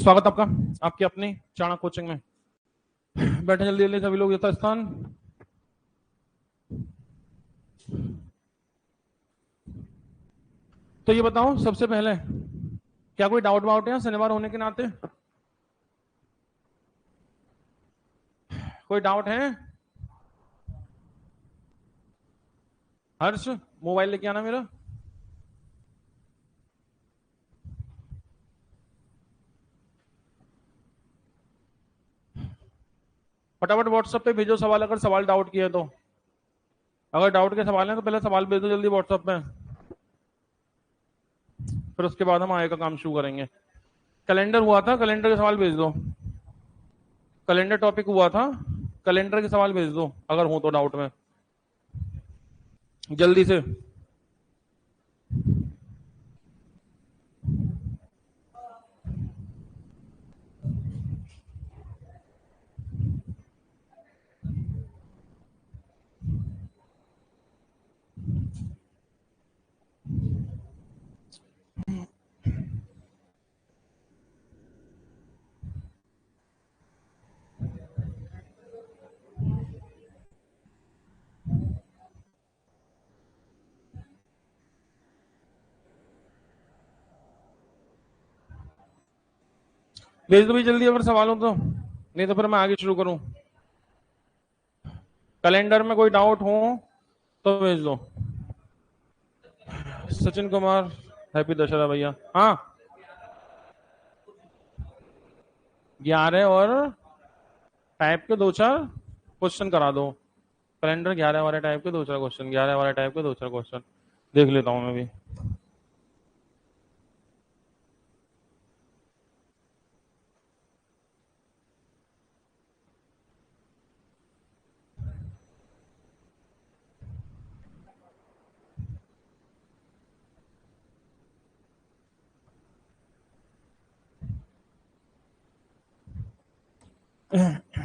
स्वागत आपका आपकी अपनी चाणक्य कोचिंग में। बैठे जल्दी जल्दी सभी लोग यथास्थान। तो ये बताओ सबसे पहले क्या कोई डाउट वाउट है शनिवार होने के नाते? कोई डाउट है? हर्ष मोबाइल लेके आना मेरा। फटाफट व्हाट्सएप पे भेजो सवाल, अगर सवाल डाउट किए तो। अगर डाउट के सवाल हैं तो पहले सवाल भेज दो जल्दी व्हाट्सएप पे, फिर उसके बाद हम आगे का काम शुरू करेंगे। कैलेंडर हुआ था, कैलेंडर के सवाल भेज दो। कैलेंडर टॉपिक हुआ था, कैलेंडर के सवाल भेज दो अगर हो तो डाउट में, जल्दी से। भेज दो भी जल्दी अगर सवाल हो तो, नहीं तो फिर मैं आगे शुरू करूं। कैलेंडर में कोई डाउट हो तो भेज दो। सचिन कुमार हैप्पी दशहरा भैया। हाँ 11 और टाइप के 2-4 क्वेश्चन करा दो। कैलेंडर 11 वाले टाइप के 2-4 क्वेश्चन, 11 वाले टाइप के 2-4 क्वेश्चन देख लेता हूं मैं भी।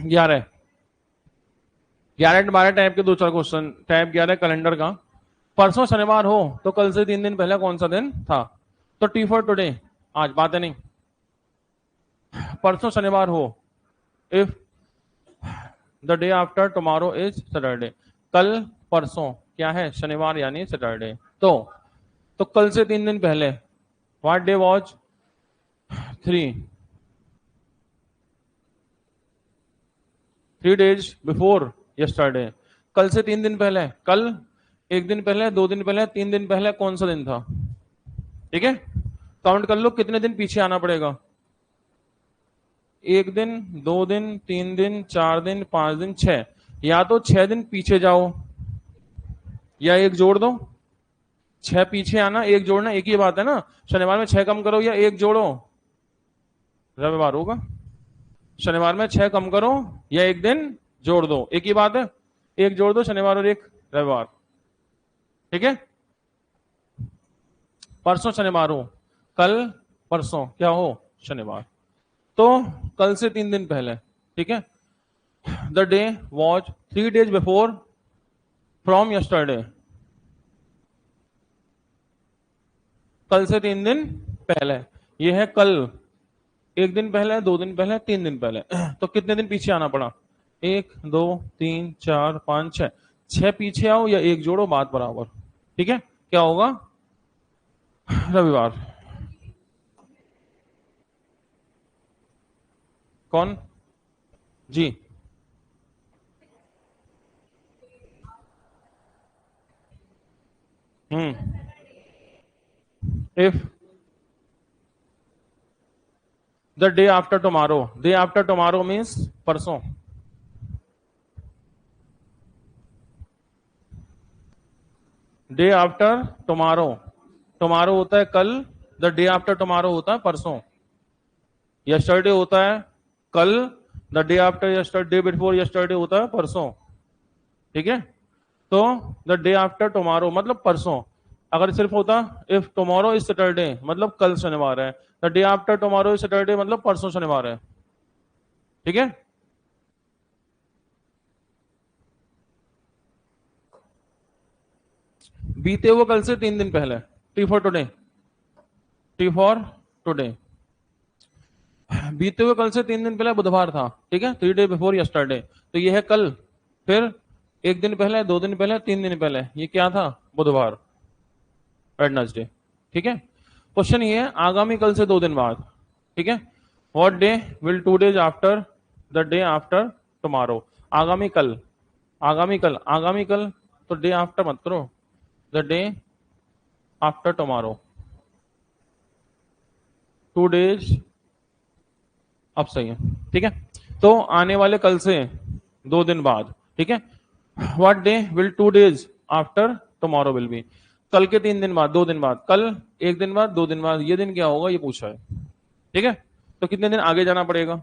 ग्यारह 12 टाइप के 2-4 क्वेश्चन, टाइप 11 कैलेंडर का। परसों शनिवार हो तो कल से 3 दिन पहले कौन सा दिन था? तो टी फॉर टुडे, आज बात है नहीं। परसों शनिवार हो, if the day after tomorrow is Saturday. कल परसों क्या है? शनिवार यानी सैटरडे। तो कल से 3 दिन पहले what day was 3 days before yesterday. कल से 3 दिन पहले, कल 1 दिन पहले, 2 दिन पहले, 3 दिन पहले कौन सा दिन था? ठीक है, काउंट कर लो कितने दिन पीछे आना पड़ेगा। 1 दिन, 2 दिन, 3 दिन, 4 दिन, 5 दिन, 6। या तो 6 दिन पीछे जाओ या 1 जोड़ दो। 6 पीछे आना, 1 जोड़ना, एक ही बात है ना। शनिवार में 6 कम करो या 1 जोड़ो, रविवार होगा। शनिवार में 6 कम करो या 1 दिन जोड़ दो, एक ही बात है। 1 जोड़ दो शनिवार और 1 रविवार। ठीक है, परसों शनिवार हो, कल परसों क्या हो? शनिवार। तो कल से 3 दिन पहले, ठीक है। The day was 3 days before from yesterday. कल से 3 दिन पहले, ये है कल। 1 दिन पहले, 2 दिन पहले, 3 दिन पहले। तो कितने दिन पीछे आना पड़ा? 1 2 3 4 5 6। 6 पीछे आओ या 1 जोड़ो, बात बराबर। ठीक है, क्या होगा? रविवार। कौन जी? If the day after tomorrow, day after tomorrow means परसों। डे आफ्टर टुमारो, टुमारो होता है कल, द डे आफ्टर टुमारो होता है परसों। यस्टरडे होता है कल, the day after yesterday, before yesterday होता है परसों। ठीक है, तो द डे आफ्टर टुमारो मतलब परसों। अगर सिर्फ होता इफ टुमारो इज सैटरडे मतलब कल शनिवार है, the day after tomorrow is Saturday मतलब परसों शनिवार है। ठीक है, बीते हुए कल से 3 दिन पहले, T for today, T for today. बीते हुए कल से 3 दिन पहले बुधवार था, ठीक है, 3 days बिफोर यस्टरडे, तो ये है कल, फिर 1 दिन पहले, 2 दिन पहले, 3 दिन पहले, ये क्या था, बुधवार, वेडनेसडे, ठीक है। क्वेश्चन ये है आगामी कल से 2 दिन बाद, ठीक है, what day will 2 days after the day after tomorrow, आगामी कल, आगामी कल, आगामी कल, तो डे आफ्टर मत करो, the day after tomorrow, 2 days, अब सही है, ठीक है। तो आने वाले कल से 2 दिन बाद, ठीक है, what day will 2 days after tomorrow will be, कल के 3 दिन बाद, 2 दिन बाद, कल 1 दिन बाद, 2 दिन बाद, ये दिन क्या होगा ये पूछा है, ठीक है। तो कितने दिन आगे जाना पड़ेगा,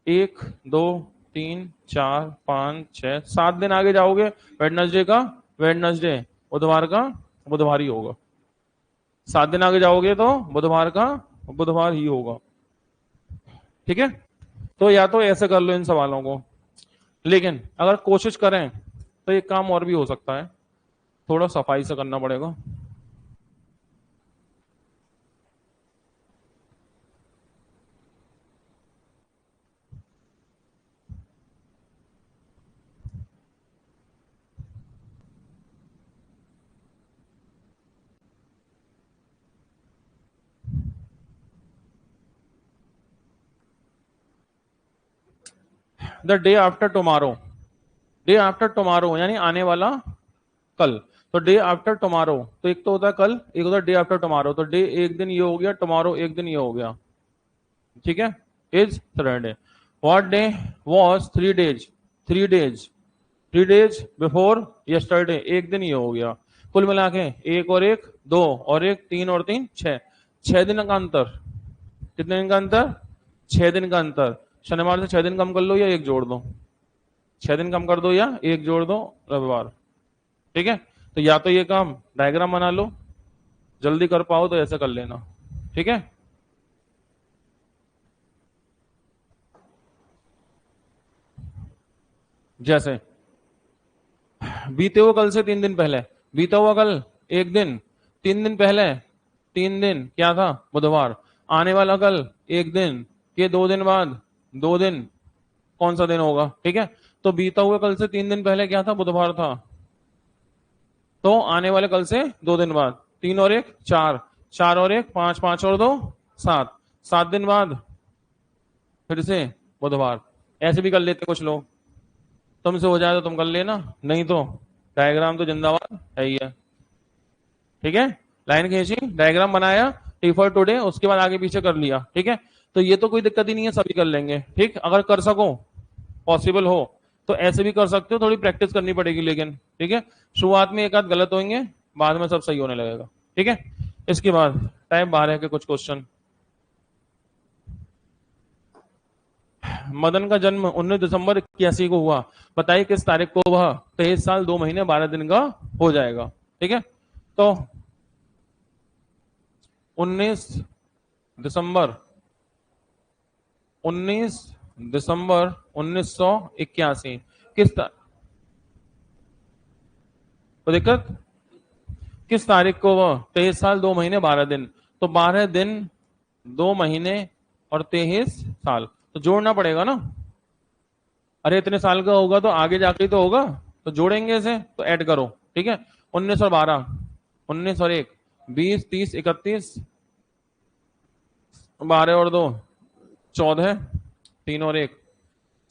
1 2 3 4 5 6 7 दिन आगे जाओगे, वेडनेसडे का वेडनेसडे, बुधवार का बुधवार ही होगा, 7 दिन आगे जाओगे तो बुधवार का बुधवार ही होगा, ठीक है। तो या तो ऐसे कर लो इन सवालों को, लेकिन अगर कोशिश करें तो एक काम और भी हो सकता है, थोड़ा सफाई से करना पड़ेगा। The day after tomorrow, day after tomorrow यानी आने वाला कल, तो डे आफ्टर टुमारो, तो एक तो होता है कल, एक होता है डे आफ्टर टुमारो, तो डे एक दिन ये हो गया, टुमारो एक दिन ये हो गया, ठीक है, is Saturday. What day was 3 days, 3 days, 3 days before yesterday, एक दिन ये हो गया, कुल मिला के 1 और 1 2 और 1 3 और 3 6, 6 दिन का अंतर, कितने दिन का अंतर, 6 दिन का अंतर, शनिवार से 6 दिन कम कर लो या 1 जोड़ दो, 6 दिन कम कर दो या 1 जोड़ दो, रविवार, ठीक है। तो या तो ये काम डायग्राम बना लो, जल्दी कर पाओ तो ऐसे कर लेना, ठीक है। जैसे बीते हुए कल से 3 दिन पहले, बीता हुआ कल 1 दिन, 3 दिन पहले 3 दिन क्या था, बुधवार, आने वाला कल 1 दिन, के 2 दिन बाद 2 दिन, कौन सा दिन होगा, ठीक है। तो बीता हुए कल से 3 दिन पहले क्या था, बुधवार था, तो आने वाले कल से 2 दिन बाद, 3 और 1 4, 4 और 1 5, 5 और 2 7, 7 दिन बाद फिर से बुधवार, ऐसे भी कर लेते कुछ लोग, तुमसे हो जाए तो तुम कर लेना, नहीं तो डायग्राम तो जिंदाबाद है ही है, ठीक है। लाइन खींची, डायग्राम बनाया, टी फॉर टुडे, उसके बाद आगे पीछे कर लिया, ठीक है। तो ये तो कोई दिक्कत ही नहीं है, सभी कर लेंगे, ठीक, अगर कर सको, पॉसिबल हो तो ऐसे भी कर सकते हो, थोड़ी प्रैक्टिस करनी पड़ेगी लेकिन, ठीक है। शुरुआत में एक आध गलत होंगे, बाद में सब सही होने लगेगा, ठीक है। इसके बाद टाइम 12 के कुछ क्वेश्चन। मदन का जन्म 19 दिसंबर 81 को हुआ, बताइए किस तारीख को वह 23 साल 2 महीने 12 दिन का हो जाएगा, ठीक है। तो 19 दिसंबर 19 दिसंबर 1981 कोई दिक्कत, किस तारीख को वह 23 साल 2 महीने 12 दिन, तो 12 दिन 2 महीने और 23 साल, तो जोड़ना पड़ेगा ना, अरे इतने साल का होगा तो आगे जाके तो होगा, तो जोड़ेंगे इसे, तो ऐड करो, ठीक है। 19 और 12, 19 और 1 20 30 31, 12 और 2 14, 3 और 1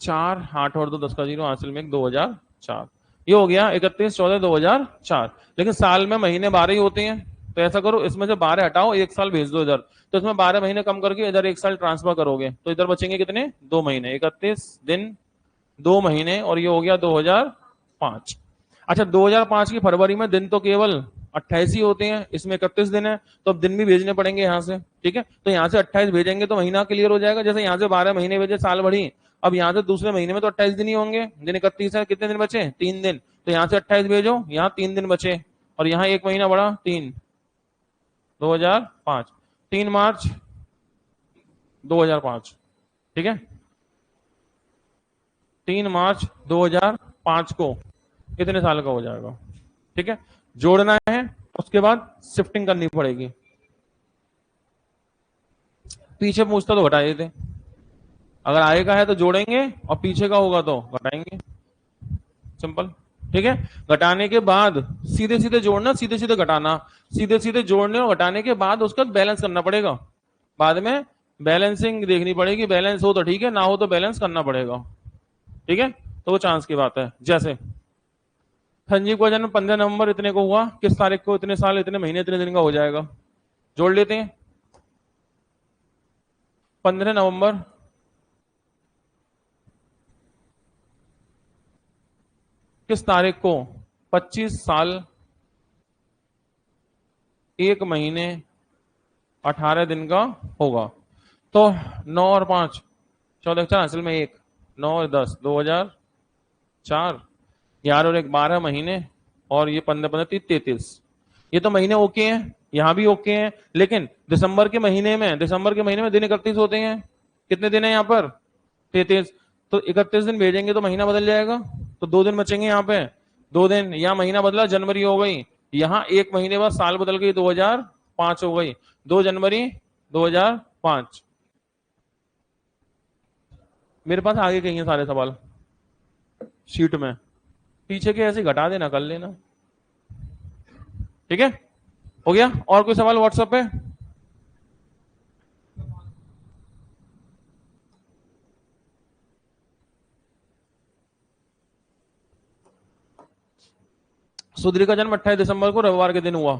4, 8 और 2 10 का 0 हासिल में 2004, ये हो गया 31 14 2004। लेकिन साल में महीने 12 ही होते हैं, तो ऐसा करो इसमें से 12 हटाओ, 1 साल भेज दो इधर, तो इसमें 12 महीने कम करके इधर 1 साल ट्रांसफर करोगे, तो इधर बचेंगे कितने, 2 महीने, 31 दिन 2 महीने, और ये हो गया 2005। अच्छा 2005 की फरवरी में दिन तो केवल 28 ही होते हैं, इसमें 31 दिन है, तो अब दिन भी भेजने पड़ेंगे यहाँ से, ठीक है। तो यहाँ से 28 भेजेंगे तो महीना क्लियर हो जाएगा, जैसे यहाँ से 12 महीने भेजे साल बढ़ी, अब यहाँ से दूसरे महीने में तो 28 दिन ही होंगे, दिन 31 है, कितने दिन बचे, 3 दिन, तो यहाँ से 28 भेजो, यहाँ 3 दिन बचे, और यहाँ 1 महीना बढ़ा 3, 2005, 3 मार्च 2005, ठीक है। 3 मार्च 2005 को कितने साल का हो जाएगा, ठीक है। जोड़ना है, उसके बाद शिफ्टिंग करनी पड़ेगी, पीछे पूछता तो घटा देते, अगर आगे का है तो जोड़ेंगे और पीछे का होगा तो घटाएंगे, सिंपल। ठीक है, घटाने के बाद सीधे सीधे जोड़ना, सीधे सीधे घटाना, सीधे सीधे जोड़ने और घटाने के बाद उसका बैलेंस करना पड़ेगा, बाद में बैलेंसिंग देखनी पड़ेगी, बैलेंस हो तो ठीक है, ना हो तो बैलेंस करना पड़ेगा। ठीक है, तो वो चांस की बात है। जैसे संजीव का जन्म 15 नवंबर इतने को हुआ, किस तारीख को, इतने साल इतने महीने इतने दिन का हो जाएगा, जोड़ लेते हैं। 15 नवंबर किस तारीख को, 25 साल 1 महीने 18 दिन का होगा। तो 9 और 5 14, असल में 1 9 और 10 2004, 11 और 1 12 महीने, और ये 15 15 30 33, ये तो महीने ओके हैं, यहां भी ओके हैं, लेकिन दिसंबर के महीने में दिन 31 होते हैं, कितने दिन है यहाँ पर, 33, तो 31 दिन भेजेंगे तो महीना बदल जाएगा, तो 2 दिन बचेंगे यहाँ पे, 2 दिन, यहाँ महीना बदला, जनवरी हो गई, यहाँ 1 महीने बाद साल बदल गई, 2005 हो गई, 2 जनवरी 2005। मेरे पास आगे कहीं है सारे सवाल शीट में, पीछे के ऐसे घटा देना, कर लेना। ठीक है, हो गया। और कोई सवाल व्हाट्सएप पे? सुधीर का जन्म 28 दिसंबर को रविवार के दिन हुआ।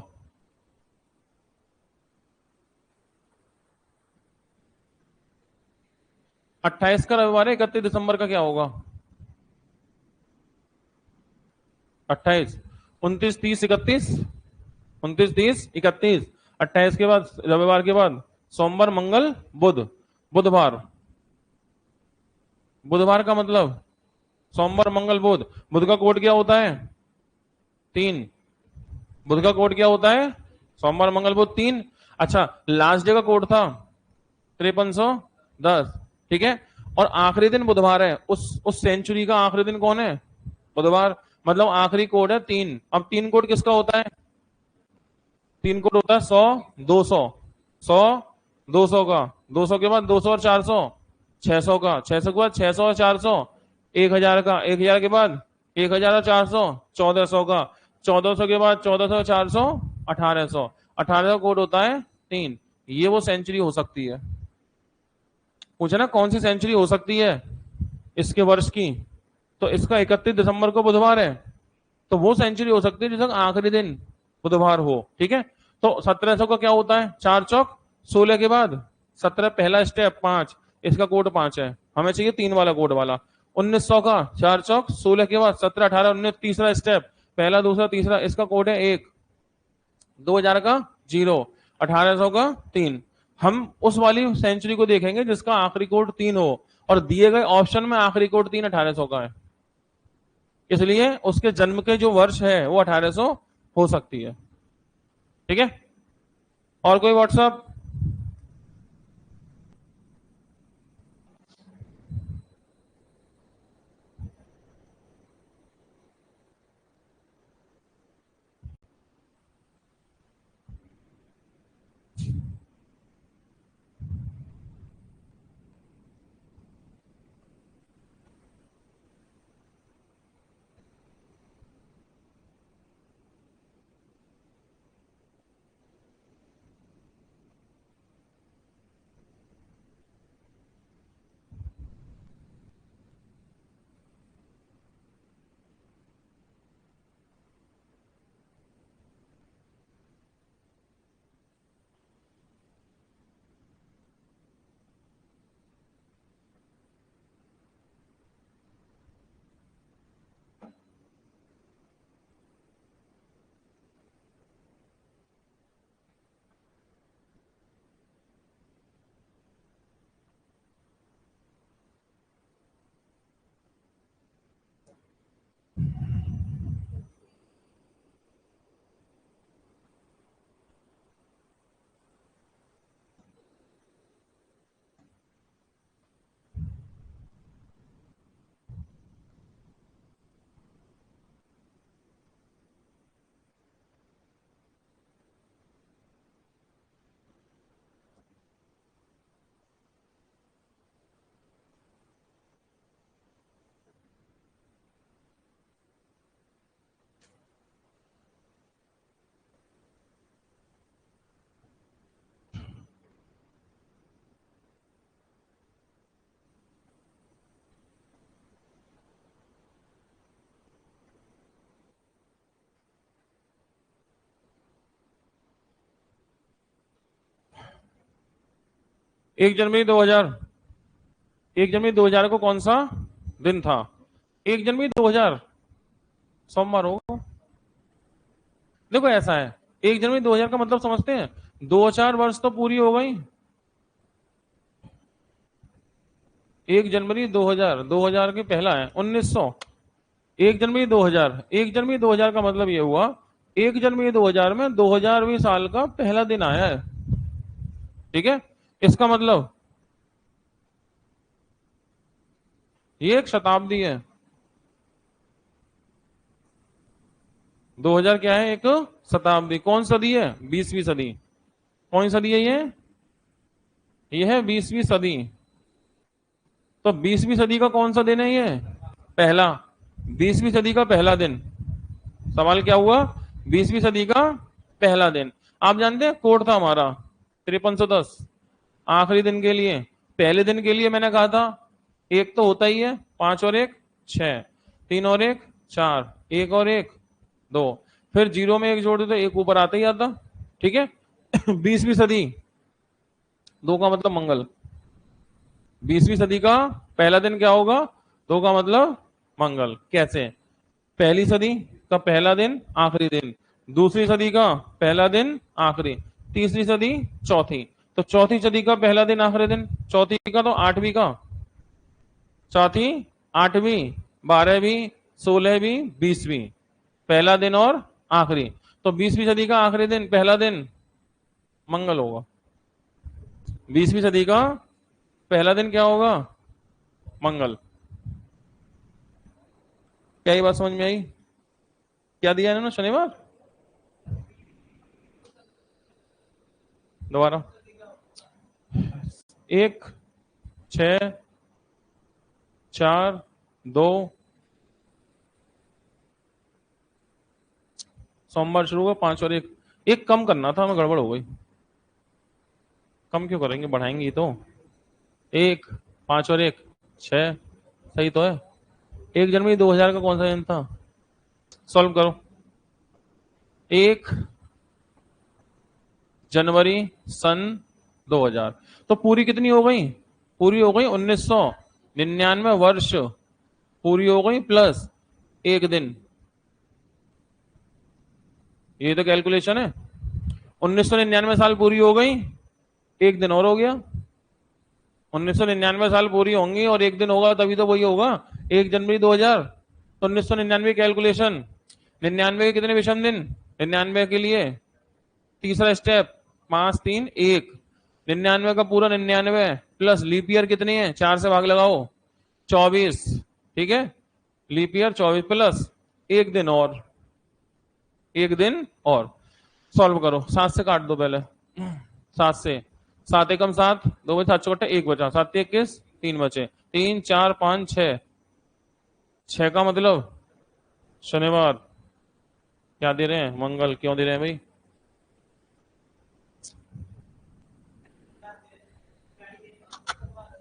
28 का रविवार है, 31 दिसंबर का क्या होगा, 28, 29 30 31, 29 30 31, 28 के बाद रविवार के बाद सोमवार मंगल बुध, बुधवार, बुधवार का मतलब सोमवार मंगल बुध, बुध का कोड क्या होता है, 3, बुध का कोड क्या होता है, सोमवार मंगल बुध 3। अच्छा, लास्ट डे का कोड था 5310। ठीक है, और आखिरी दिन बुधवार है, उस सेंचुरी का आखिरी दिन कौन है, बुधवार, मतलब आखिरी कोड है 3। अब 3 कोड किसका होता है, 3 कोड होता है 100 200, 100 200 का, 200 के बाद 200 और 400, 600 का, 600 के बाद 600 और 400, 1000 का, 1000 के बाद 1000 और 400, 1400 का, 1400 के बाद 1400 और 400, 1800, 1800 कोड होता है 3। ये वो सेंचुरी हो सकती है, पूछा ना कौन सी सेंचुरी हो सकती है इसके वर्ष की, तो इसका 31 दिसंबर को बुधवार है, तो वो सेंचुरी हो सकती है जिसका आखिरी दिन बुधवार हो। ठीक है, तो 1700 का क्या होता है, 4 चौक 16 के बाद 17, पहला स्टेप 5, इसका कोड 5 है, हमें चाहिए 3 वाला कोड वाला। 1900 का 4 चौक 16 के बाद 17 18 19, तीसरा स्टेप, पहला दूसरा तीसरा, इसका कोड है 1। 2000 का 0, 1800 का 3। हम उस वाली सेंचुरी को देखेंगे जिसका आखिरी कोड 3 हो, और दिए गए ऑप्शन में आखिरी कोड 3 1800 का है, इसलिए उसके जन्म के जो वर्ष है वो 1800 हो सकती है। ठीक है, और कोई व्हाट्सएप? 1 जनवरी 2000, 1 जनवरी 2000 को कौन सा दिन था? 1 जनवरी 2000 सोमवार होगा। देखो ऐसा है, 1 जनवरी 2000 का मतलब समझते हैं, 2 4 वर्ष तो पूरी हो गई। 1 जनवरी 2000, 2000 के पहला है 1900। 1 जनवरी 2000, 1 जनवरी 2000 का मतलब ये हुआ 1 जनवरी 2000 में 2000वीं साल का पहला दिन आया है। ठीक है, इसका मतलब ये एक शताब्दी है। 2000 क्या है? एक शताब्दी। कौन सदी है? 20वीं सदी। कौन सी सदी है ये? ये है 20वीं सदी। तो 20वीं सदी का कौन सा दिन है ये? पहला। 20वीं सदी का पहला दिन। सवाल क्या हुआ? 20वीं सदी का पहला दिन। आप जानते हैं कोड था हमारा 5310 आखिरी दिन के लिए। पहले दिन के लिए मैंने कहा था एक तो होता ही है, 5 और 1 6, 3 और 1 4, 1 और 1 2, फिर 0 में 1 जोड़ दे तो 1 ऊपर आता ही आता। ठीक है। 20वीं सदी, 2 का मतलब मंगल। 20वीं सदी का पहला दिन क्या होगा? 2 का मतलब मंगल। कैसे? पहली सदी का पहला दिन आखिरी दिन, दूसरी सदी का पहला दिन आखिरी, तीसरी सदी चौथी, तो चौथी सदी का पहला दिन आखिरी दिन, चौथी का तो आठवीं का, चौथी आठवीं, 12वीं, 16वीं, 20वीं, पहला दिन और आखिरी। तो 20वीं सदी का आखिरी दिन पहला दिन मंगल होगा। 20वीं सदी का पहला दिन क्या होगा? मंगल। क्या ये बात समझ में आई? क्या दिया इन्होंने? शनिवार। दोबारा। 1 6 4 2, सोमवार शुरू हुआ, 5 और 1, एक कम करना था, हमें गड़बड़ हो गई। कम क्यों करेंगे, बढ़ाएंगे ही तो। 1 5 और 1 6, सही तो है। 1 जनवरी 2000 का कौन सा दिन था? सॉल्व करो। 1 जनवरी सन 2000, तो पूरी कितनी हो गई? पूरी हो गई 1999 वर्ष पूरी हो गई प्लस 1 दिन। ये तो कैलकुलेशन है। 1999 साल पूरी हो गई, 1 दिन और हो गया। 1999 साल पूरी होंगी और 1 दिन होगा, तभी तो वही होगा 1 जनवरी 2000। तो 1999 कैलकुलेशन, 99 के कितने विषम दिन? 99 के लिए तीसरा स्टेप 5 3 1, 99 का पूरा 99 प्लस लीप ईयर कितनी है? 4 से भाग लगाओ, 24। ठीक है, लीप ईयर 24 प्लस 1 दिन और, 1 दिन और। सॉल्व करो, 7 से काट दो पहले। 7 से, 7 एकम 7, 2 बचे 7 चौकटा 1 बचा, 7 21 3 बचे, 3 4 5 6, 6 का मतलब शनिवार। क्या दे रहे हैं? मंगल। क्यों दे रहे हैं भाई?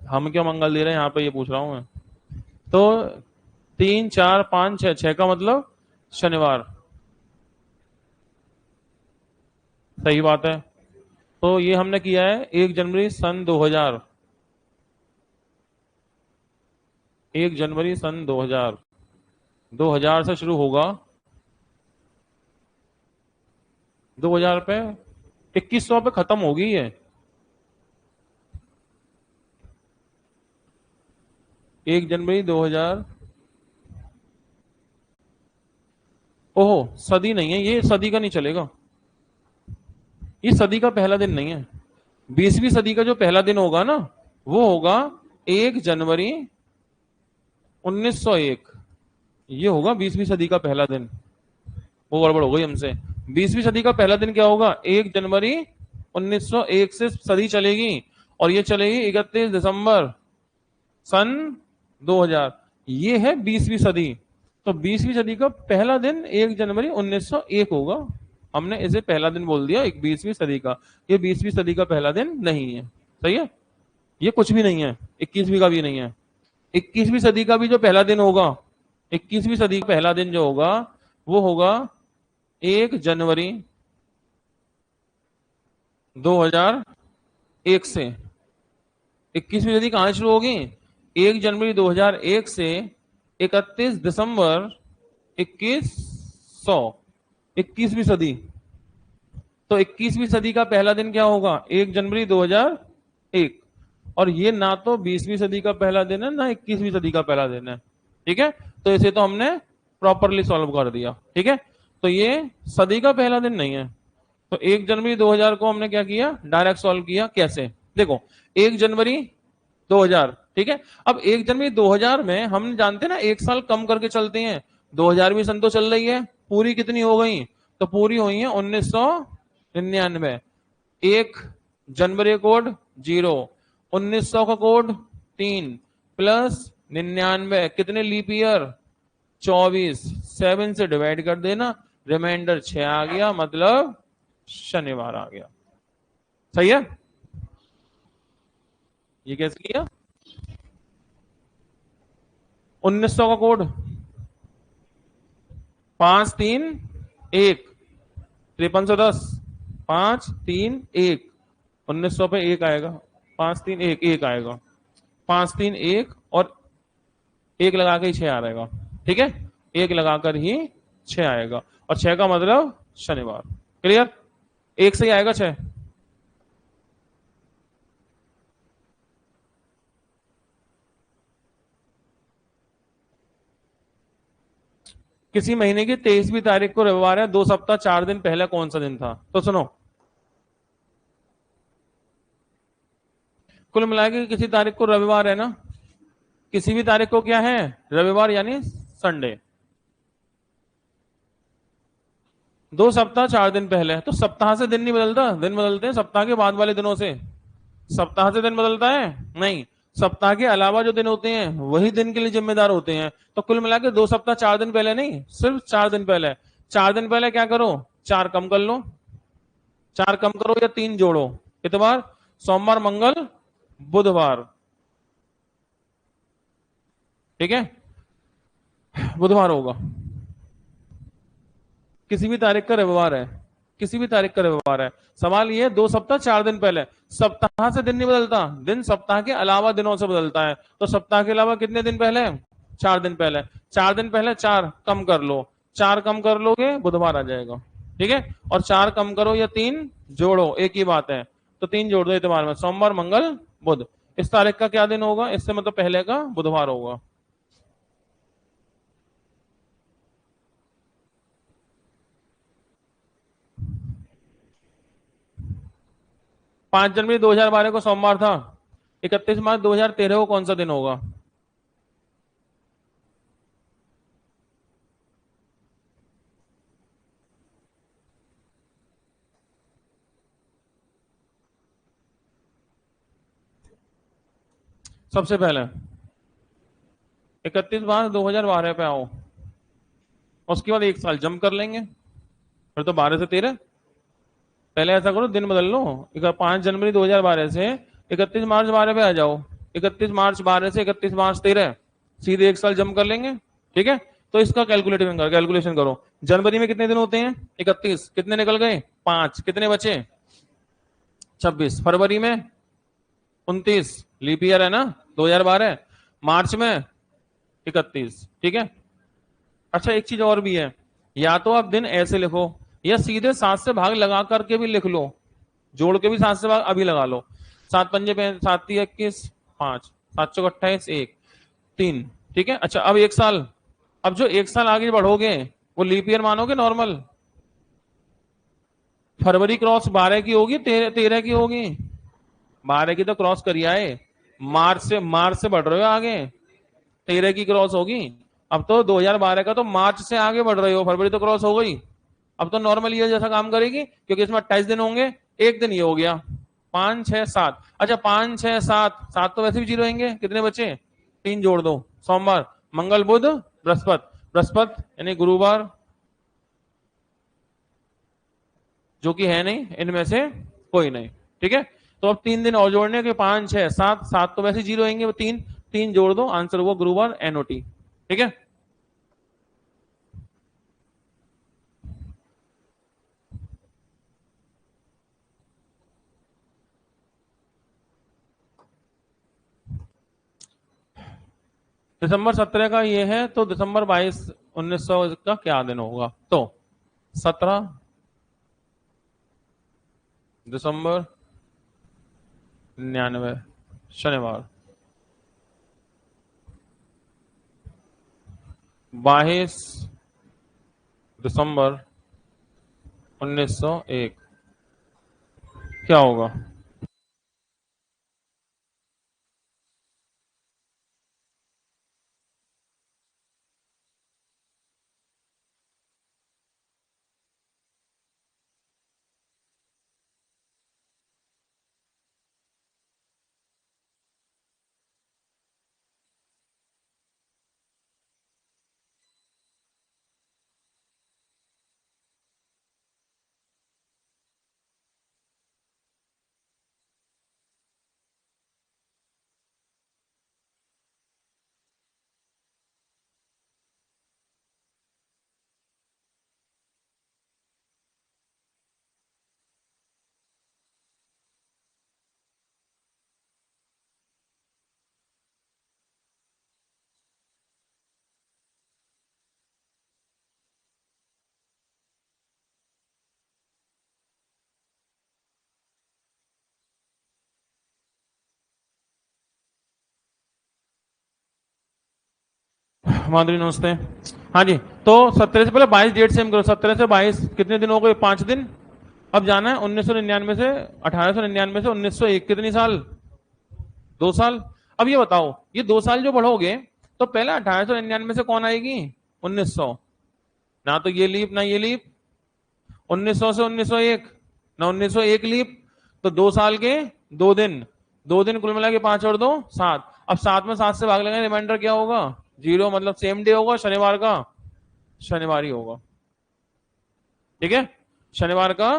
हम क्यों मंगल दे रहे हैं यहाँ पे, ये पूछ रहा हूं मैं तो। 3 4 5 6, 6 का मतलब शनिवार। सही बात है। तो ये हमने किया है 1 जनवरी सन 2000, 1 जनवरी सन 2000, 2000 से शुरू होगा, 2000 पे 2100 पे खत्म होगी ये। 1 जनवरी 2000। ओहो, सदी नहीं है ये, सदी का नहीं चलेगा, ये सदी का पहला दिन नहीं है। 20वीं सदी का जो पहला दिन होगा ना, वो होगा 1 जनवरी 1901। ये होगा 20वीं सदी का पहला दिन। वो गड़बड़ हो गई हमसे। 20वीं सदी का पहला दिन क्या होगा? 1 जनवरी 1901 से सदी चलेगी और ये चलेगी 31 दिसंबर सन 2000। ये है 20वीं सदी। तो 20वीं सदी का पहला दिन 1 जनवरी 1901 होगा। हमने इसे पहला दिन बोल दिया एक 20वीं सदी का। ये 20वीं सदी का पहला दिन नहीं है। सही है, ये कुछ भी नहीं है, 21वीं का भी नहीं है। 21वीं सदी का भी जो पहला दिन होगा, 21वीं सदी का पहला दिन जो होगा वो होगा 1 जनवरी 2001 से 21वीं सदी कहां शुरू होगी? 1 जनवरी 2001 से 31 दिसंबर 2100, 21वीं सदी। तो 21वीं सदी का पहला दिन क्या होगा? 1 जनवरी 2001। और ये ना तो 20वीं सदी का पहला दिन है ना 21वीं सदी का पहला दिन है। ठीक है, तो इसे तो हमने प्रॉपरली सॉल्व कर दिया। ठीक है, तो ये सदी का पहला दिन नहीं है। तो 1 जनवरी 2000 को हमने क्या किया? डायरेक्ट सॉल्व किया। कैसे? देखो, 1 जनवरी 2000, ठीक है। अब 1 जनवरी 2000 में हम जानते हैं ना, एक साल कम करके चलते हैं। 2000वीं सन तो चल रही है, पूरी कितनी हो गई? तो पूरी हुई है 1999। 1 जनवरी कोड 0, 1900 का कोड 3, प्लस 99 कितने लीप ईयर? 24। 7 से डिवाइड कर देना, रिमाइंडर 6 आ गया, मतलब शनिवार आ गया। सही है? ये कैसे किया? 1900 का कोड 531, 5310, 531, 1900 पे 1 आएगा, 531 1 आएगा, 531 और 1 लगा के ही 6 आ रहेगा। ठीक है, 1 लगाकर ही 6 आएगा, और 6 का मतलब शनिवार। क्लियर? 1 से ही आएगा 6। किसी महीने की 23वीं तारीख को रविवार है, 2 सप्ताह 4 दिन पहले कौन सा दिन था? तो सुनो, कुल मिला के किसी तारीख को रविवार है ना, किसी भी तारीख को क्या है? रविवार, यानी संडे। 2 सप्ताह 4 दिन पहले, तो सप्ताह से दिन नहीं बदलता, दिन बदलते हैं सप्ताह के बाद वाले दिनों से। सप्ताह से दिन बदलता है? नहीं, सप्ताह के अलावा जो दिन होते हैं वही दिन के लिए जिम्मेदार होते हैं। तो कुल मिला के 2 सप्ताह 4 दिन पहले नहीं, सिर्फ 4 दिन पहले। 4 दिन पहले क्या करो? 4 कम कर लो, 4 कम करो या 3 जोड़ो। इतवार, सोमवार, मंगल, बुधवार। ठीक है, बुधवार होगा। किसी भी तारीख का रविवार है, किसी भी तारीख का रविवार है। सवाल ये है, 2 सप्ताह 4 दिन पहले। सप्ताह से दिन नहीं बदलता, दिन सप्ताह के अलावा दिनों से बदलता है। तो सप्ताह के अलावा कितने दिन पहले? 4 दिन पहले। 4 दिन पहले 4 कम कर लो, 4 कम कर लोगे बुधवार आ जाएगा। ठीक है, और 4 कम करो या 3 जोड़ो, एक ही बात है। तो 3 जोड़ दो इतवार में, सोमवार, मंगल, बुध। इस तारीख का क्या दिन होगा? इससे मतलब पहले का बुधवार होगा। 5 जनवरी 2012 को सोमवार था। 31 मार्च 2013 को कौन सा दिन होगा? सबसे पहले 31 मार्च 2012 पे आओ, उसके बाद एक साल जंप कर लेंगे, फिर तो 12 से 13। पहले ऐसा करो, दिन बदल लो। 5 जनवरी 2012 से 31 मार्च 12 पे आ जाओ। 31 मार्च 12 से 31 मार्च 13, सीधे एक साल जंप कर लेंगे। ठीक है, तो इसका कैलकुलेशन करो। जनवरी में कितने दिन होते हैं? 31, कितने निकल गए? 5, कितने बचे? 26। फरवरी में 29, लीप ईयर है ना, 2012। मार्च में 31। ठीक है, अच्छा एक चीज और भी है, या तो आप दिन ऐसे लिखो, या सीधे 7 से भाग लगा करके भी लिख लो, जोड़ के भी 7 से भाग अभी लगा लो। 7 पंजे 21, 5, 7 चौक 28, 1, 3। ठीक है, अच्छा अब एक साल, अब जो एक साल आगे बढ़ोगे वो लीप ईयर मानोगे नॉर्मल? फरवरी क्रॉस 12 की होगी, 13 की होगी? 12 की तो क्रॉस करी आए, मार्च से बढ़ रहे हो आगे, 13 की क्रॉस होगी। अब तो 2012 का तो मार्च से आगे बढ़ रहे हो, फरवरी तो क्रॉस हो गई। अब तो नॉर्मल ईयर जैसा काम करेगी, क्योंकि इसमें 28 दिन होंगे, एक दिन ये हो गया। 5 6 7, अच्छा 5 6 7, 7 तो वैसे भी जीरो रहेंगे, कितने बचे? 3 जोड़ दो, सोमवार, मंगल, बुध, बृहस्पति। बृहस्पति यानी गुरुवार, जो कि है नहीं इनमें से कोई नहीं। ठीक है, तो अब 3 दिन और जोड़ने के, 5 6 7, 7 तो वैसे जीरो रहेंगे, वो 3, 3 जोड़ दो, आंसर हुआ गुरुवार, एनओटी। ठीक है, दिसंबर 17 का ये है, तो दिसंबर 22 1900 का क्या दिन होगा? तो 17 दिसंबर 99 शनिवार। 22 दिसंबर 1901 क्या होगा? माधुरी नमस्ते। हाँ जी, तो 17 से पहले 22 डेट सेम करो। 17 से 22 कितने दिन हो गए? 5 दिन। अब जाना है 1999 से 1899 से 1901 कितनी साल? 2 साल। अब ये बताओ, ये 2 साल जो बढ़ोगे तो पहले 1899 से कौन आएगी? 1900। ना तो ये लीप ना ये लीप। 1900 से 1901 ना 1901 लीप। तो 2 साल के 2 दिन, 2 दिन कुल मिला के 5 और 2 7। अब 7 में 7 से भाग लेंगे, रिमाइंडर क्या होगा? 0। मतलब सेम डे होगा शनिवार का, शनिवार ही होगा। ठीक है, शनिवार का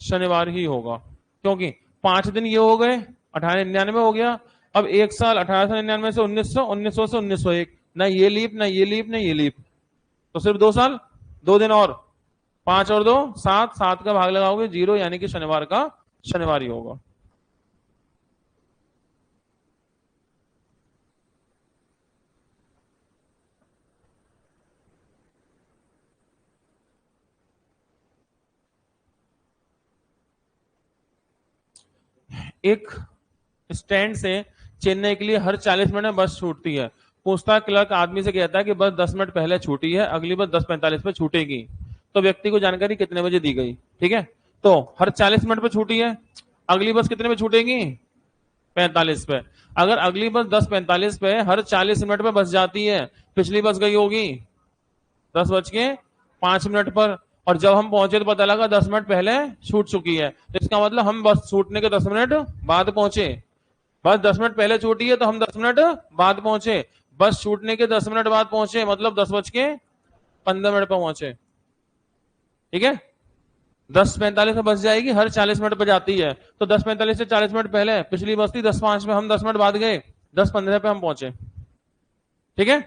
शनिवार ही होगा, क्योंकि 5 दिन ये हो गए, 1899 हो गया। अब 1 साल 1899 से 1900, 1900 से 1901, ना ये लीप ना ये लीप ना ये लीप, तो सिर्फ 2 साल, 2 दिन और। 5 और 2 7, 7 का भाग लगाओगे 0, यानी कि शनिवार का शनिवार ही होगा। एक स्टैंड से चेन्नई के लिए हर 40 मिनट में बस छूटती है। पूछता क्लर्क आदमी से कहता है कि बस 10 मिनट पहले छूटी है, अगली बस 10:45 पे छूटेगी। तो व्यक्ति को जानकारी कितने बजे दी गई? ठीक है, तो हर 40 मिनट पे छूटी है, अगली बस कितने पे छूटेगी? 45 पे। अगर अगली बस 10:45 पे हर 40 मिनट पे बस जाती है, पिछली बस गई होगी 10:05 पर, और जब हम पहुंचे तो पता लगा 10 मिनट पहले छूट चुकी है। तो इसका मतलब हम बस छूटने के 10 मिनट बाद पहुंचे। बस 10 मिनट पहले छूटी है तो हम 10 मिनट बाद पहुंचे। बस छूटने के 10 मिनट बाद पहुंचे, मतलब 10:15 पर पहुंचे। ठीक है, 10:45 में बस जाएगी, हर 40 मिनट पर जाती है, तो 10:45 से 40 मिनट पहले पिछली बस थी 10:05 में, हम 10 मिनट बाद गए, 10:15 पे हम पहुंचे। ठीक है,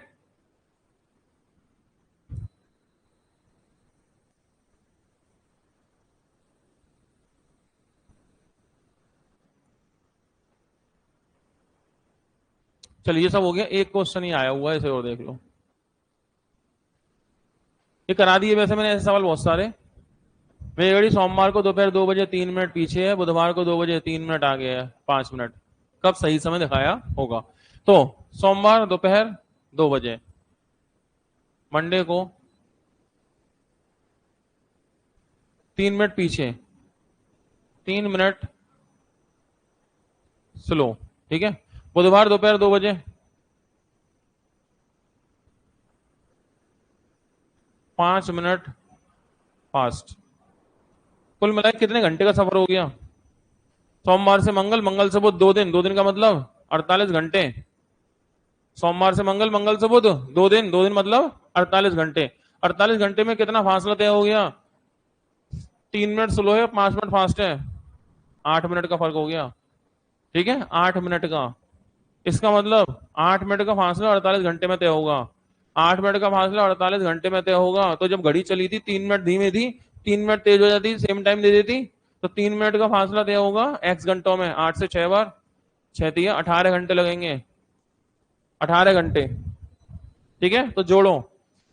चलिए ये सब हो गया। एक क्वेश्चन ही आया हुआ है, इसे और देख लो। ये करा दिए वैसे मैंने, ऐसे सवाल बहुत सारे। मेरी गाड़ी सोमवार को दोपहर 2 बजे 3 मिनट पीछे है, बुधवार को 2 बजे 3 मिनट आगे है 5 मिनट। कब सही समय दिखाया होगा? तो सोमवार दोपहर 2 बजे, मंडे को 3 मिनट पीछे, 3 मिनट स्लो। ठीक है, बुधवार दोपहर 2 बजे 5 मिनट फास्ट। कुल मिलाकर कितने घंटे का सफर हो गया? सोमवार से मंगल, मंगल से बुध 2 दिन, 2 दिन का मतलब 48 घंटे। सोमवार से मंगल, मंगल से बुध 2 दिन, 2 दिन मतलब 48 घंटे। 48 घंटे में कितना फासला तय हो गया? 3 मिनट स्लो है, 5 मिनट फास्ट है, 8 मिनट का फर्क हो गया। ठीक है, 8 मिनट का। इसका मतलब 8 मिनट का फासला 48 घंटे में तय होगा। 8 मिनट का फासला 48 घंटे में तय होगा, तो जब घड़ी चली थी 3 मिनट धीमी थी, 3 मिनट तेज हो जाती, सेम टाइम दे देती, तो 3 मिनट का फासला तय होगा एक्स घंटों में। 8 से 6 बार, 6 दिया 18 घंटे लगेंगे, 18 घंटे। ठीक है, तो जोड़ो।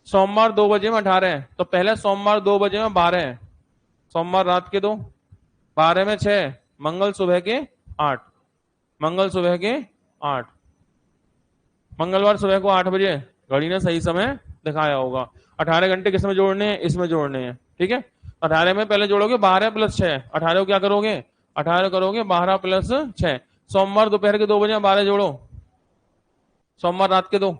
सोमवार 2 बजे में 18 है, तो पहले सोमवार 2 बजे में 12 है, सोमवार रात के 2, 12 में 6, मंगल सुबह के 8, मंगल सुबह के 8, मंगलवार सुबह को 8 बजे घड़ी ने सही समय दिखाया होगा। 18 घंटे किसमें जोड़ने हैं, इसमें जोड़ने हैं। ठीक है, 18 में पहले जोड़ोगे 12 प्लस 6, 18 को क्या करोगे, 18 करोगे 12 प्लस 6। सोमवार दोपहर के 2 बजे में 12 जोड़ो, सोमवार रात के 2,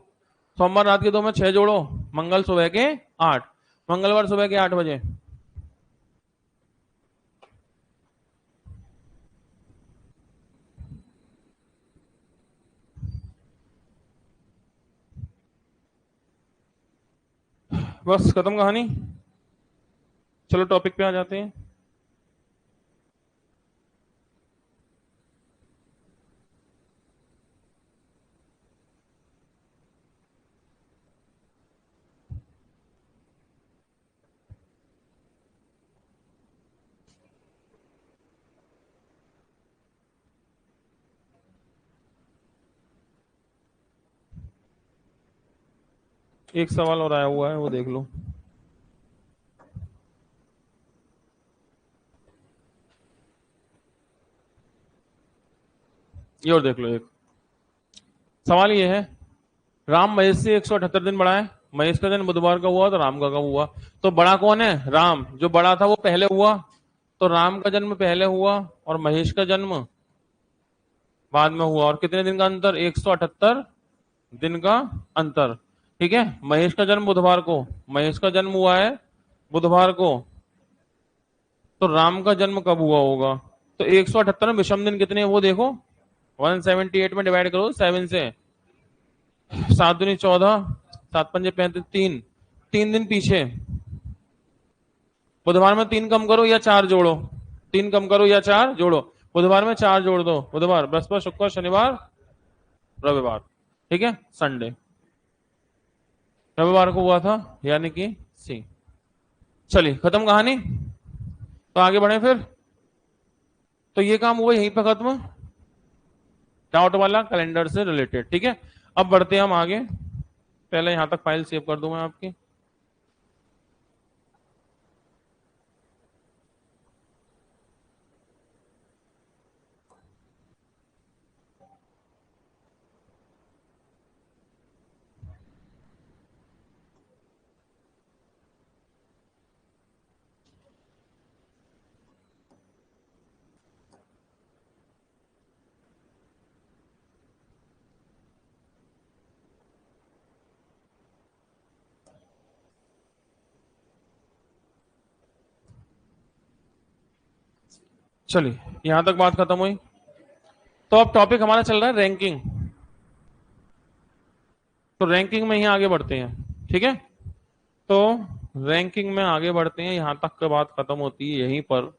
सोमवार रात के 2 में 6 जोड़ो, मंगल सुबह के 8, मंगलवार सुबह के 8 बजे। बस खत्म कहानी। चलो टॉपिक पे आ जाते हैं। एक सवाल और आया हुआ है, वो देख लो। ये और देख लो। एक सवाल ये है, राम महेश से 178 दिन बड़ा है, महेश का जन्म बुधवार का हुआ तो राम का कब हुआ? तो बड़ा कौन है? राम। जो बड़ा था वो पहले हुआ, तो राम का जन्म पहले हुआ और महेश का जन्म बाद में हुआ। और कितने दिन का अंतर? 178 दिन का अंतर। ठीक है, महेश का जन्म बुधवार को, महेश का जन्म हुआ है बुधवार को, तो राम का जन्म कब हुआ होगा? तो 178 में विषम दिन कितने हैं वो देखो, 178 में डिवाइड करो 7 से, 7 दूनी 14, 7 पंजे 35, 3 दिन पीछे। बुधवार में 3 कम करो या 4 जोड़ो, 3 कम करो या 4 जोड़ो, बुधवार में 4 जोड़ दो, बुधवार बृहस्पति शुक्र शनिवार रविवार, ठीक है, संडे रविवार को हुआ था, यानी कि सी। चलिए खत्म कहानी, तो आगे बढ़े फिर। तो ये काम हुआ यहीं पे खत्म, डाउट वाला कैलेंडर से रिलेटेड। ठीक है, अब बढ़ते हैं हम आगे। पहले यहां तक फाइल सेव कर दूं मैं आपकी। चलिए यहां तक बात खत्म हुई, तो अब टॉपिक हमारा चल रहा है रैंकिंग। तो रैंकिंग में ही आगे बढ़ते हैं। ठीक है, तो रैंकिंग में आगे बढ़ते हैं, यहां तक की बात खत्म होती है यहीं पर।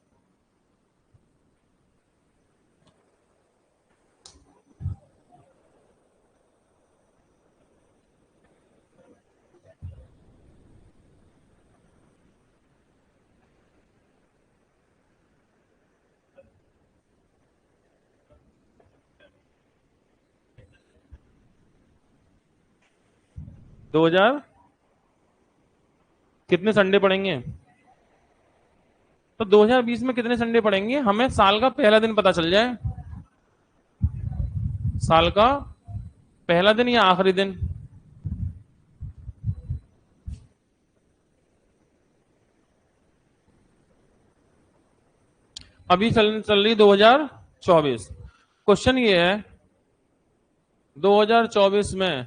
दो हजार कितने संडे पड़ेंगे? तो 2020 में कितने संडे पड़ेंगे? हमें साल का पहला दिन पता चल जाए, साल का पहला दिन या आखिरी दिन। अभी चल रही 2024। क्वेश्चन ये है 2024 में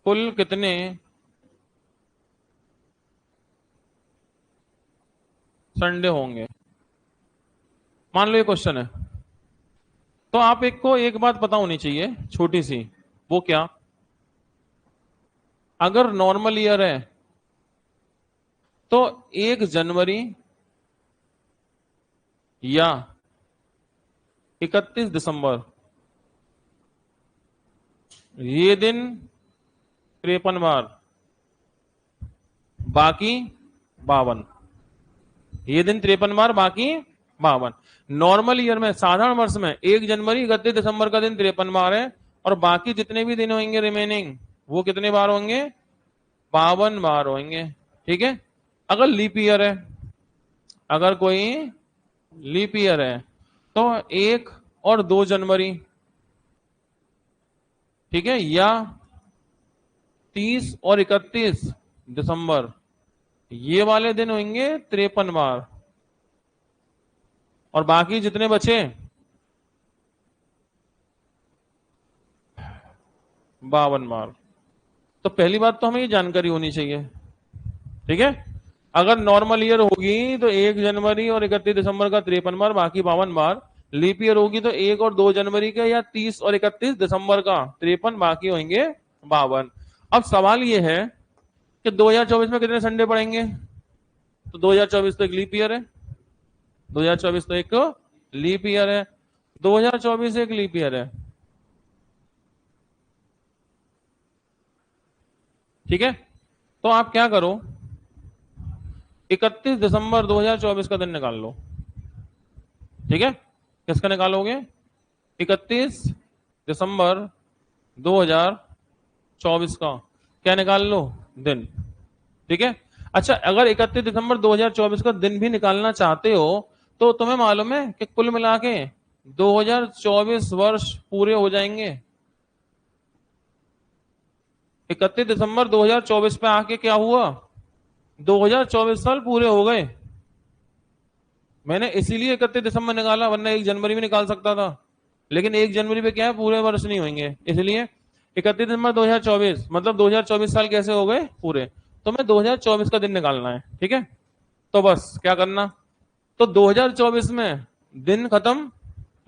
कुल कितने संडे होंगे? मान लो ये क्वेश्चन है, तो आप एक को एक बात पता होनी चाहिए छोटी सी, वो क्या? अगर नॉर्मल ईयर है तो 1 जनवरी या 31 दिसंबर ये दिन 53 बार, बाकी 52, ये दिन 53 बार बाकी 52। नॉर्मल ईयर में, साधारण वर्ष में 1 जनवरी 31 दिसंबर का दिन 53 बार है और बाकी जितने भी दिन होंगे रिमेनिंग वो कितने बार होंगे? 52 बार होंगे। ठीक है। अगर लीप ईयर है, अगर कोई लीप ईयर है तो 1 और 2 जनवरी, ठीक है, या 30 और 31 दिसंबर, ये वाले दिन होंगे 53 बार। और बाकी जितने बचे 52 बार। तो पहली बात तो हमें ये जानकारी होनी चाहिए। ठीक है। अगर नॉर्मल ईयर होगी तो 1 जनवरी और 31 दिसंबर का 53 बार, बाकी 52 बार। लीप ईयर होगी तो 1 और 2 जनवरी का या 30 और 31 दिसंबर का 53, बाकी होंगे 52। अब सवाल ये है कि 2024 में कितने संडे पड़ेंगे? तो 2024 तो एक लीप ईयर है, 2024 तो एक लीप ईयर है, 2024 एक लीप ईयर है। ठीक है। तो आप क्या करो, 31 दिसंबर 2024 का दिन निकाल लो। ठीक है। किसका निकालोगे? 31 दिसंबर 2024 का क्या निकाल लो? दिन। ठीक है। अच्छा, अगर 31 दिसंबर 2024 का दिन भी निकालना चाहते हो तो तुम्हें मालूम है कि कुल मिला के 2024 वर्ष पूरे हो जाएंगे। 31 दिसंबर 2024 पे आके क्या हुआ? 2024 साल पूरे हो गए। मैंने इसीलिए 31 दिसंबर निकाला, वरना 1 जनवरी भी निकाल सकता था, लेकिन 1 जनवरी पे क्या है, पूरे वर्ष नहीं होंगे, इसलिए 31 दिसंबर 2024 मतलब 2024 साल कैसे हो गए पूरे। तो मैं 2024 का दिन निकालना है। ठीक है। तो बस क्या करना, तो 2024 में दिन खत्म,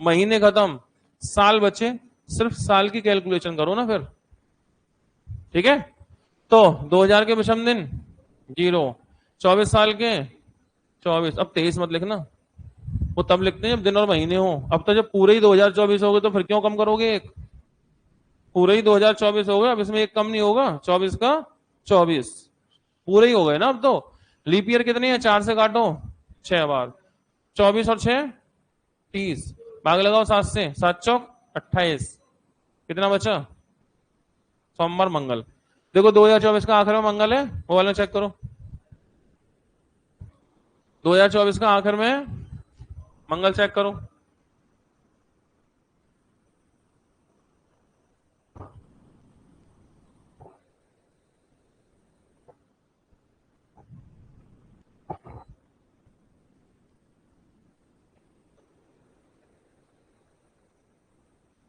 महीने खत्म, साल बचे, सिर्फ साल की कैलकुलेशन करो ना फिर। ठीक है। तो 2000 के विषम दिन 0, 24 साल के 24, अब 23 मत लिखना, वो तब लिखते हैं जब दिन और महीने हो। अब तो जब पूरे ही 2024 हो गए तो फिर क्यों कम करोगे एक? पूरे ही 2024 हो गए, अब इसमें एक कम नहीं होगा, 24 का 24 पूरे ही हो गए ना अब तो। लीप ईयर कितने हैं? 4 से काटो 6 बार, 24 और 6 30, भाग लगाओ 7 से, 7 चौक 28, कितना बचा? सोमवार मंगल। देखो 2024 का आखिर में मंगल है, वो वाला चेक करो। 2024 का आखिर में मंगल चेक करो।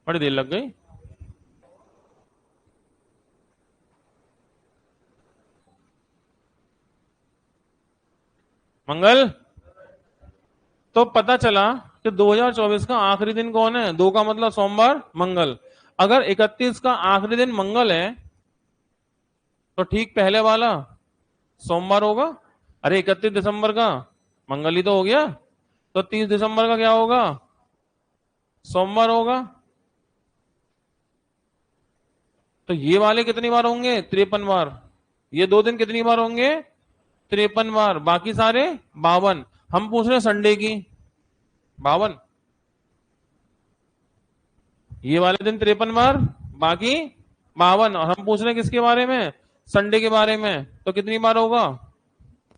बड़ी देर लग गई। मंगल। तो पता चला कि 2024 का आखिरी दिन कौन है? 2 का मतलब सोमवार मंगल। अगर 31 का आखिरी दिन मंगल है तो ठीक पहले वाला सोमवार होगा। अरे 31 दिसंबर का मंगल ही तो हो गया, तो 30 दिसंबर का क्या होगा? सोमवार होगा। तो ये वाले कितनी बार होंगे? 53 बार। ये 2 दिन कितनी बार होंगे? 53 बार। बाकी सारे 52। हम पूछ रहे हैं संडे की 52, ये वाले दिन 53 बार, बाकी 52। और हम पूछ रहे हैं किसके बारे में? संडे के बारे में, तो कितनी बार होगा?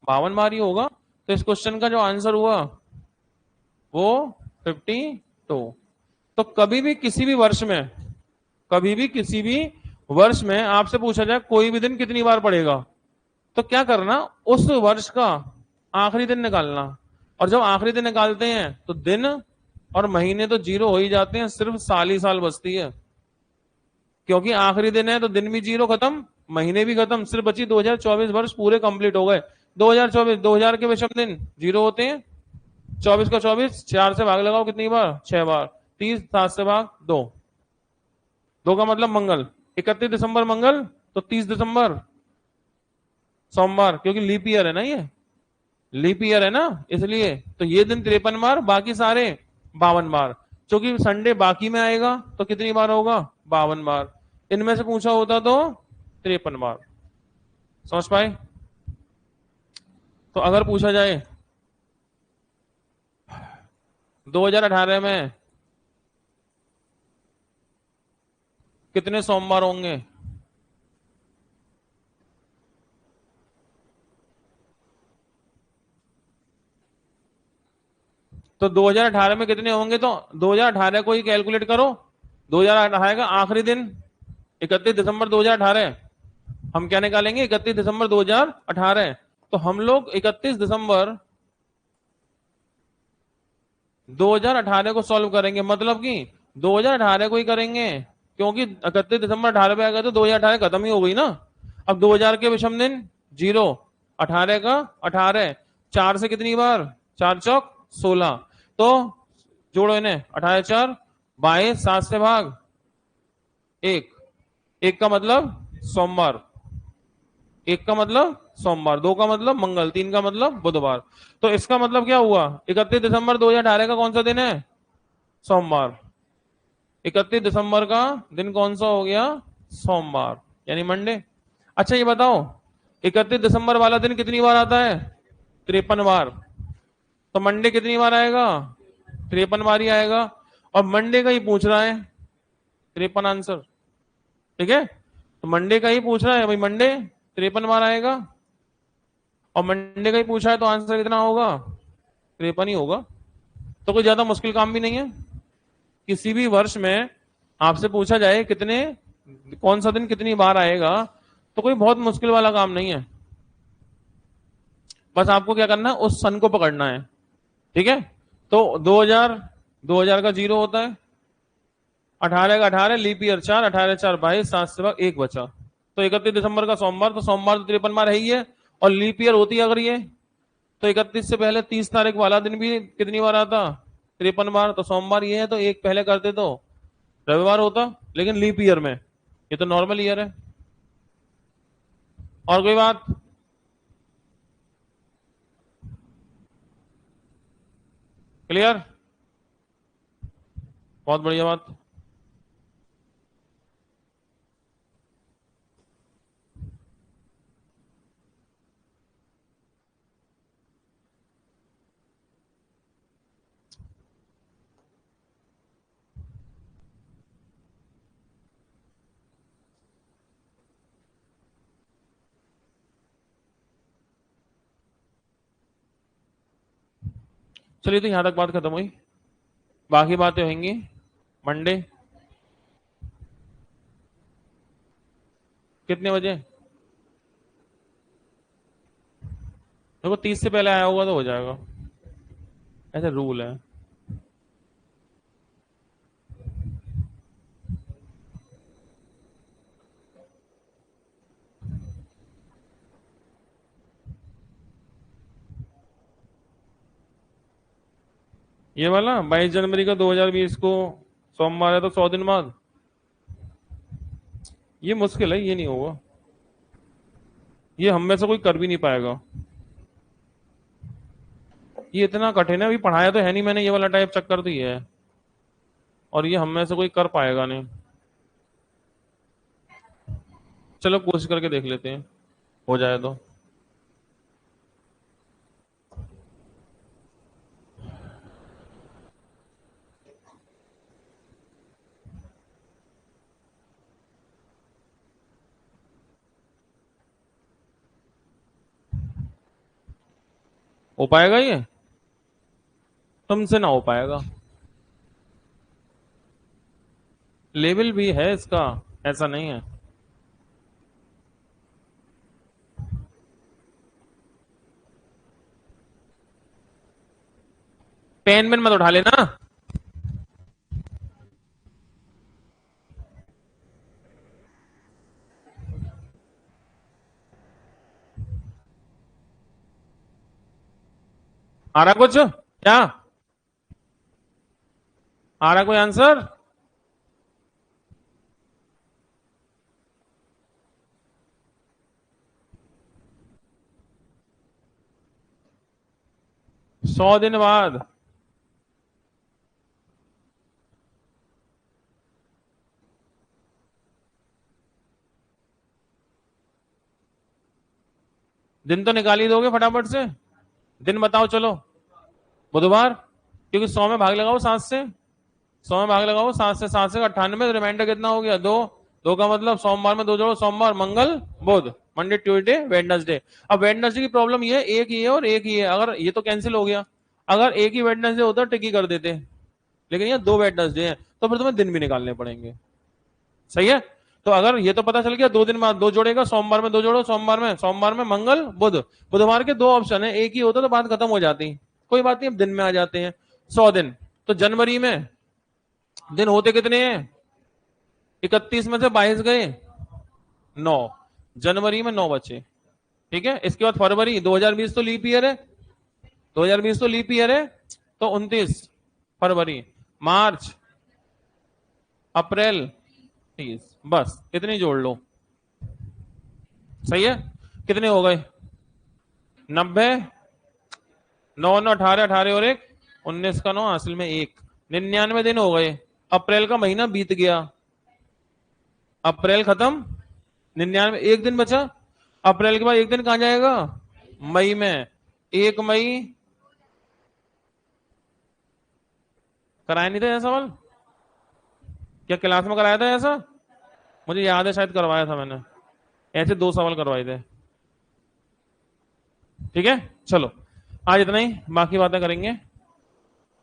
52 बार ही होगा। तो इस क्वेश्चन का जो आंसर हुआ वो 52। तो कभी भी किसी भी वर्ष में, कभी भी किसी भी वर्ष में आपसे पूछा जाए कोई भी दिन कितनी बार पड़ेगा, तो क्या करना, उस वर्ष का आखिरी दिन निकालना। और जब आखिरी दिन निकालते हैं तो दिन और महीने तो 0 हो ही जाते हैं, सिर्फ साल ही साल बचती है, क्योंकि आखिरी दिन है तो दिन भी 0 खत्म, महीने भी खत्म, सिर्फ बची 2024 वर्ष पूरे कंप्लीट हो गए। 2024 2000 के विषम दिन 0 होते हैं, 24 का 24, 4 से भाग लगाओ कितनी बार? 6 बार, 30, 7 से भाग 2, 2 का मतलब मंगल, 31 दिसंबर मंगल, तो 30 दिसंबर सोमवार, क्योंकि लीप ईयर है ना, ये लीप ईयर है ना, इसलिए। तो ये दिन 53 बार, बाकी सारे 52 बार। क्योंकि संडे बाकी में आएगा तो कितनी बार होगा? 52 बार। इनमें से पूछा होता तो 53 बार। समझ पाए? तो अगर पूछा जाए 2018 में कितने सोमवार होंगे? तो 2018 में कितने होंगे? तो 2018 को ही कैलकुलेट करो। 2018 का आखिरी दिन 31 दिसंबर 2018। हम क्या निकालेंगे? 31 दिसंबर 2018। तो हम लोग 31 दिसंबर 2018 को सॉल्व करेंगे, मतलब कि 2018 को ही करेंगे, क्योंकि 31 दिसंबर 18 पे आ गया तो 2018 खत्म ही हो गई ना। अब 2000 के विषम दिन 0, 18 का 18, 4 से कितनी बार? 4 चौक 16। तो जोड़ो इन्हें, 18 4 22, 7 से भाग 1, 1 का मतलब सोमवार, 1 का मतलब सोमवार, 2 का मतलब मंगल, 3 का मतलब बुधवार। तो इसका मतलब क्या हुआ? 31 दिसंबर 2018 का कौन सा दिन है? सोमवार। 31 दिसंबर का दिन कौन सा हो गया? सोमवार, यानी मंडे। अच्छा ये बताओ, 31 दिसंबर वाला दिन कितनी बार आता है? 53 बार। तो मंडे कितनी बार आएगा? 53 बार ही आएगा। और मंडे का ही पूछ रहा है, 53 आंसर। ठीक है, तो मंडे का ही पूछ रहा है भाई, मंडे 53 बार आएगा। और मंडे का ही पूछा है तो आंसर कितना होगा? 53 ही होगा। तो कोई ज्यादा मुश्किल काम भी नहीं है। किसी भी वर्ष में आपसे पूछा जाए कितने, कौन सा दिन कितनी बार आएगा, तो कोई बहुत मुश्किल वाला काम नहीं है। बस आपको क्या करना है? उस सन को पकड़ना है। ठीक है, तो 2000 का 0 होता है, 18 का 18, लीप ईयर 4, 18 4 22, 7 से भाग 1 बचा। तो 31 दिसंबर का सोमवार, तो सोमवार तो 53 बार है ही है। और लीप ईयर होती है अगर ये, तो 31 से पहले 30 तारीख वाला दिन भी कितनी बार आता? 53 बार। तो सोमवार ये है तो एक पहले करते तो रविवार होता, लेकिन लीप ईयर में, ये तो नॉर्मल ईयर है। और कोई बात? क्लियर? बहुत बढ़िया बात। चलिए, तो यहां तक बात खत्म हुई, बाकी बातें होंगी मंडे। कितने बजे? देखो 30 से पहले आया होगा तो हो जाएगा, ऐसा रूल है। ये वाला 22 जनवरी का 2020 को सोमवार है, तो 100 दिन बाद। ये मुश्किल है, ये नहीं होगा, ये हम में से कोई कर भी नहीं पाएगा। ये इतना कठिन है, अभी पढ़ाया तो है नहीं मैंने, ये वाला टाइप चक्कर तो ये है। और ये हम में से कोई कर पाएगा नहीं। चलो कोशिश करके देख लेते हैं, हो जाए तो। हो पाएगा ये? तुमसे ना हो पाएगा। लेवल भी है इसका, ऐसा नहीं है। पेन पेन मत उठा लेना। आ रहा कुछ क्या? आ रहा कोई आंसर? 100 दिन बाद? दिन तो निकाल ही दोगे फटाफट से? दिन बताओ चलो। बुधवार, क्योंकि 100 में भाग लगाओ 7 से, 100 में भाग लगाओ 7 से, 7 से 98, तो रिमाइंडर कितना हो गया? 2। दो का मतलब सोमवार में दो जोड़ो, सोमवार मंगल बुध, मंडे ट्यूसडे वेडनेसडे। अब वेडनेसडे की प्रॉब्लम ये है, एक ही है और एक ही है, अगर ये तो कैंसिल हो गया, अगर एक ही वेडनेसडे होता टिक ही कर देते, लेकिन ये दो वेडनेसडे हैं तो फिर तुम्हें दिन भी निकालने पड़ेंगे। सही है। तो अगर ये तो पता चल गया 2 दिन बाद दो जोड़ेगा, सोमवार में दो जोड़ो, सोमवार में मंगल बुध, बुधवार के 2 ऑप्शन है, एक ही होता तो बात खत्म हो जाती। कोई बात नहीं, अब दिन में आ जाते हैं 100 दिन। तो जनवरी में दिन होते कितने हैं? 31 में से 22 गए 9, जनवरी में 9 बचे। ठीक है, इसके बाद फरवरी, 2020 तो लीप ईयर है, 2020 तो लीप ईयर है, तो 29 फरवरी, मार्च, अप्रैल, 30, बस इतनी जोड़ लो। सही है। कितने हो गए? 90, 9 9 18, 18 और 1 19 का 9, असल में 1, 99 दिन हो गए। अप्रैल का महीना बीत गया, अप्रैल खत्म, 99, एक दिन बचा। अप्रैल के बाद एक दिन कहां जाएगा? मई में, 1 मई। कराया नहीं था ऐसा सवाल? क्या क्लास में कराया था ऐसा? मुझे याद है शायद करवाया था मैंने, ऐसे 2 सवाल करवाए थे। ठीक है, चलो आज इतना ही, बाकी बातें करेंगे